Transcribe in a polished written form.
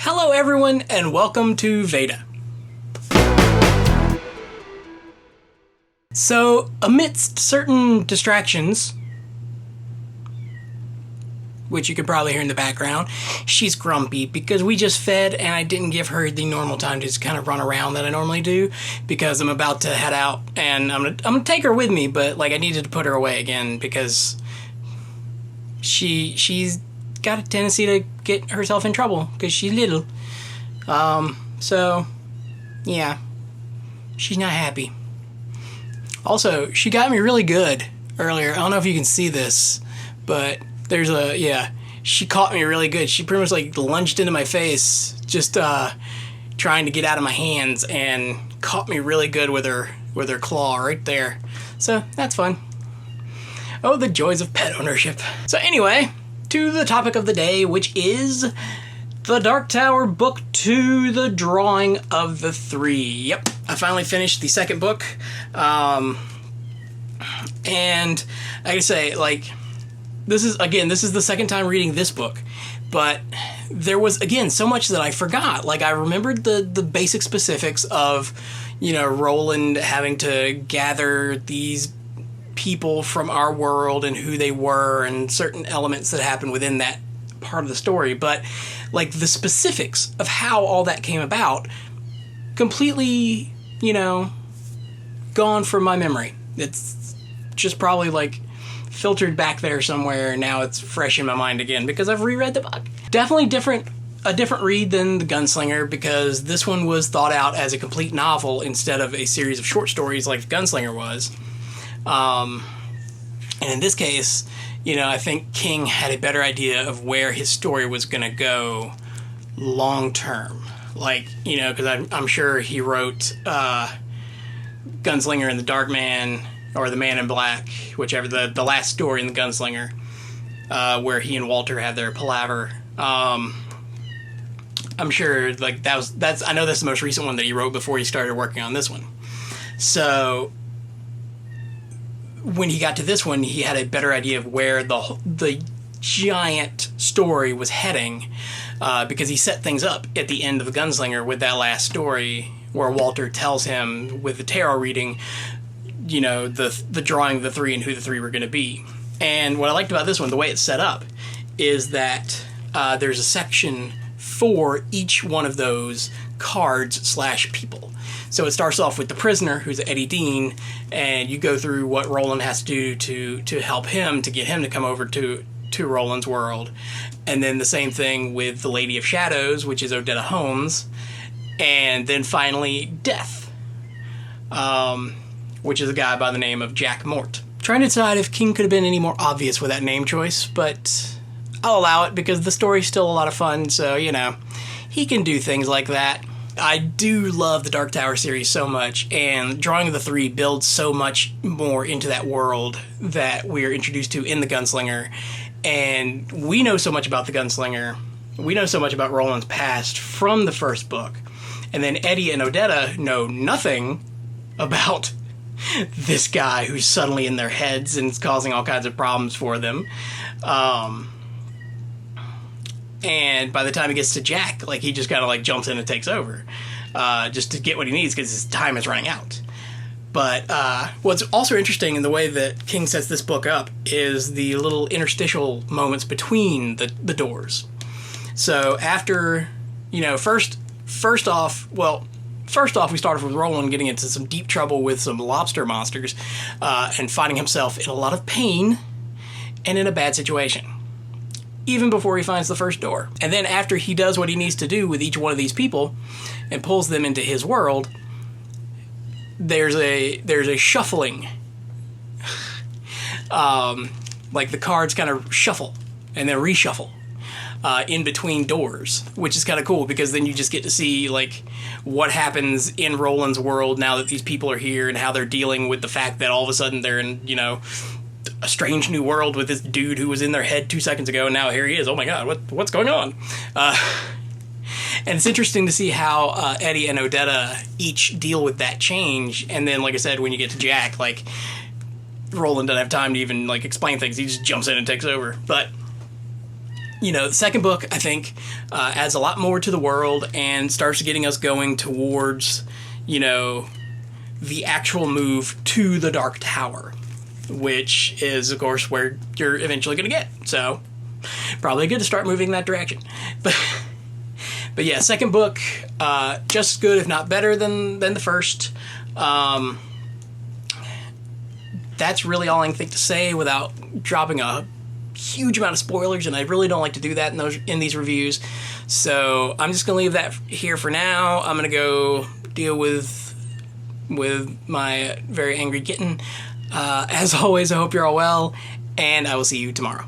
Hello everyone and welcome to Veda. So, amidst certain distractions, which you can probably hear in the background, she's grumpy because we just fed and I didn't give her the normal time to just kind of run around that I normally do because I'm about to head out and I'm gonna take her with me, but like I needed to put her away again because she's got a tendency to get herself in trouble because she's little. So yeah, she's not happy. Also, she got me really good earlier. I don't know if you can see this, but she caught me really good. She pretty much like lunged into my face, just trying to get out of my hands, and caught me really good with her claw right there. So that's fun. Oh, the joys of pet ownership. So anyway, to the topic of the day, which is The Dark Tower, Book 2, The Drawing of the Three. Yep, I finally finished the second book. And I gotta say, like, this is the second time reading this book, but there was, again, so much that I forgot. Like, I remembered the basic specifics of, Roland having to gather these people from our world and who they were and certain elements that happened within that part of the story. But, like, the specifics of how all that came about, completely, gone from my memory. It's just probably, like, filtered back there somewhere, and now it's fresh in my mind again because I've reread the book. Definitely a different read than The Gunslinger, because this one was thought out as a complete novel instead of a series of short stories like The Gunslinger was. And in this case, I think King had a better idea of where his story was going to go long term. Like, because I'm sure he wrote Gunslinger and the Dark Man, or The Man in Black, whichever, the last story in The Gunslinger, where he and Walter had their palaver. I'm sure, like, I know that's the most recent one that he wrote before he started working on this one. So when he got to this one, he had a better idea of where the giant story was heading, because he set things up at the end of The Gunslinger with that last story where Walter tells him with the tarot reading, the drawing of the three and who the three were going to be. And what I liked about this one, the way it's set up, is that there's a section for each one of those cards/people. So it starts off with the prisoner, who's Eddie Dean, and you go through what Roland has to do to help him, to get him to come over to Roland's world. And then the same thing with the Lady of Shadows, which is Odetta Holmes. And then finally, Death, which is a guy by the name of Jack Mort. Trying to decide if King could have been any more obvious with that name choice, but I'll allow it because the story's still a lot of fun, so, he can do things like that. I do love the Dark Tower series so much, and Drawing of the Three builds so much more into that world that we're introduced to in The Gunslinger, and we know so much about The Gunslinger, we know so much about Roland's past from the first book, and then Eddie and Odetta know nothing about this guy who's suddenly in their heads and is causing all kinds of problems for them. And by the time he gets to Jack, like, he just kind of like jumps in and takes over, just to get what he needs because his time is running out. But what's also interesting in the way that King sets this book up is the little interstitial moments between the doors. So after, first off, we started with Roland getting into some deep trouble with some lobster monsters, and finding himself in a lot of pain and in a bad situation, even before he finds the first door. And then after he does what he needs to do with each one of these people and pulls them into his world, there's a shuffling. Like the cards kind of shuffle and then reshuffle in between doors, which is kind of cool because then you just get to see like what happens in Roland's world now that these people are here and how they're dealing with the fact that all of a sudden they're in, a strange new world with this dude who was in their head 2 seconds ago, and now here he is. Oh my god, what's going on? And it's interesting to see how Eddie and Odetta each deal with that change. And then, like I said, when you get to Jack, like, Roland doesn't have time to even, like, explain things. He just jumps in and takes over. But the second book, I think, adds a lot more to the world and starts getting us going towards, the actual move to the Dark Tower, which is, of course, where you're eventually going to get. So, probably good to start moving in that direction. But yeah, second book, just as good, if not better than the first. That's really all I think to say without dropping a huge amount of spoilers, and I really don't like to do that in these reviews. So I'm just gonna leave that here for now. I'm gonna go deal with my very angry kitten. As always, I hope you're all well, and I will see you tomorrow.